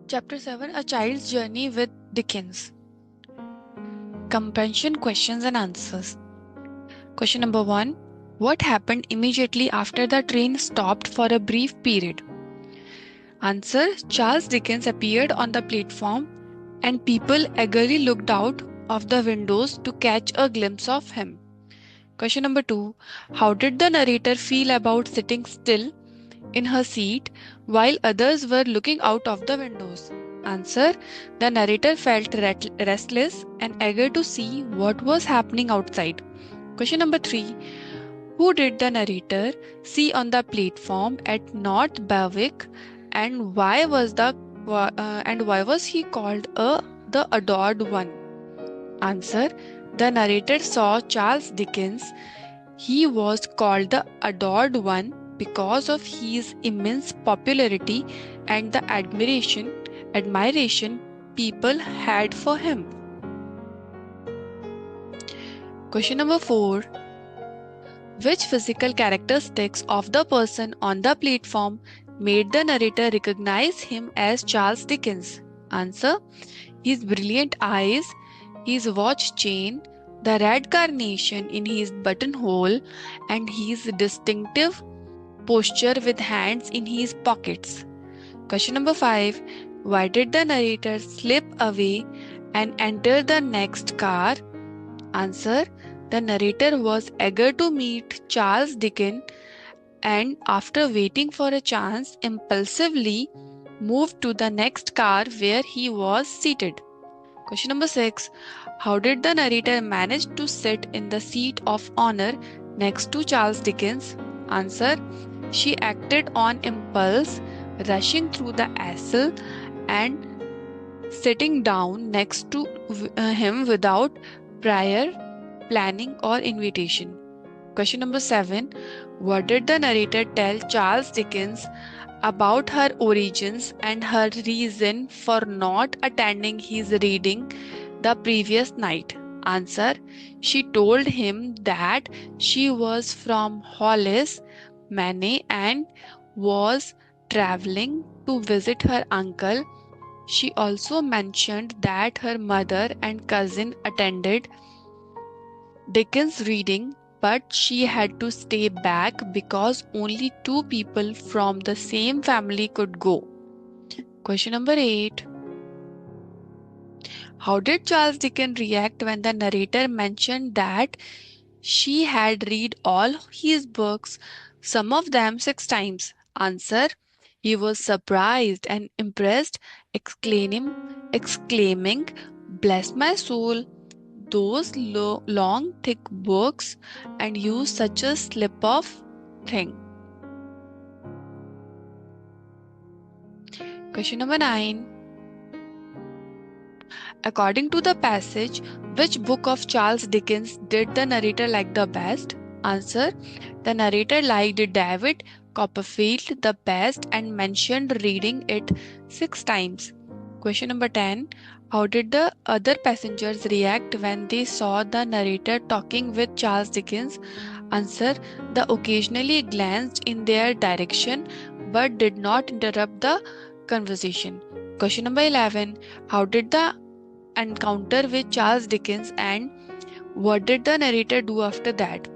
Chapter 7, A Child's Journey with Dickens. Comprehension questions and answers. Question number 1. What happened immediately after the train stopped for a brief period? Answer. Charles Dickens appeared on the platform and people eagerly looked out of the windows to catch a glimpse of him. Question number 2. How did the narrator feel about sitting still in her seat while others were looking out of the windows? Answer. The narrator felt restless and eager to see what was happening outside. Question number 3. Who did the narrator see on the platform at North Berwick, and why was he called the adored one? Answer. The narrator saw Charles Dickens. He was called the adored one because of his immense popularity and the admiration people had for him. Question number 4. Which physical characteristics of the person on the platform made the narrator recognize him as Charles Dickens? Answer. His brilliant eyes, his watch chain, the red carnation in his buttonhole, and his distinctive posture with hands in his pockets. Question number 5. Why did the narrator slip away and enter the next car? Answer. The narrator was eager to meet Charles Dickens and, after waiting for a chance, impulsively moved to the next car where he was seated. Question number 6. How did the narrator manage to sit in the seat of honor next to Charles Dickens? Answer. She acted on impulse, rushing through the aisle and sitting down next to him without prior planning or invitation. Question number 7. What did the narrator tell Charles Dickens about her origins and her reason for not attending his reading the previous night? Answer. She told him that she was from Hollis, Maine, and was traveling to visit her uncle. She also mentioned that her mother and cousin attended Dickens' reading, but she had to stay back because only 2 people from the same family could go. Question number 8. How did Charles Dickens react when the narrator mentioned that she had read all his books, some of them 6 times? Answer. He was surprised and impressed, exclaiming, "Bless my soul, those long thick books, and use such a slip of thing." Question number 9. According to the passage, which book of Charles Dickens did the narrator like the best? Answer. The narrator liked David Copperfield the best and mentioned reading it 6 times. Question number 10. How did the other passengers react when they saw the narrator talking with Charles Dickens? Answer. They occasionally glanced in their direction but did not interrupt the conversation. Question number 11. How did the encounter with Charles Dickens and what did the narrator do after that?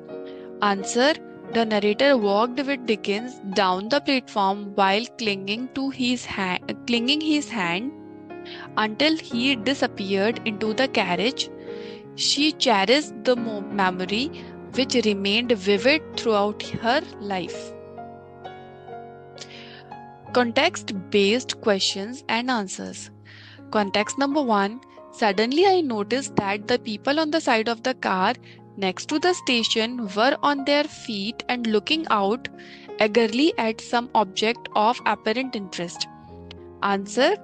Answer. The narrator walked with Dickens down the platform while clinging his hand until he disappeared into the carriage. She cherished the memory which remained vivid throughout her life. Context-based questions and answers. Context number 1. Suddenly I noticed that the people on the side of the car next to the station were on their feet and looking out eagerly at some object of apparent interest. Answer.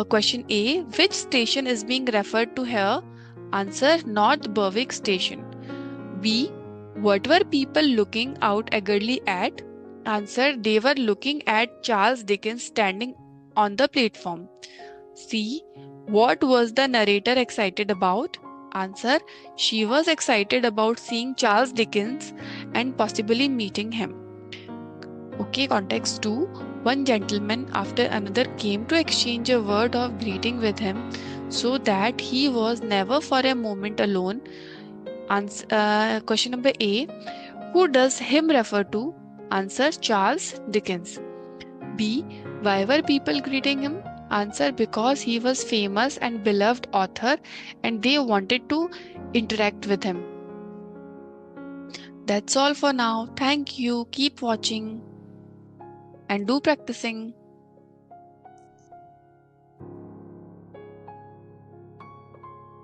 Question A. Which station is being referred to here? Answer. North Berwick Station. B. What were people looking out eagerly at? Answer. They were looking at Charles Dickens standing on the platform. C. What was the narrator excited about? Answer. She was excited about seeing Charles Dickens and possibly meeting him. Okay, context 2. One gentleman after another came to exchange a word of greeting with him, so that he was never for a moment alone. Question number A. Who does him refer to? Answer: Charles Dickens. B. Why were people greeting him? Answer: because he was famous and beloved author and they wanted to interact with him. That's all for now. Thank you. Keep watching and do practicing.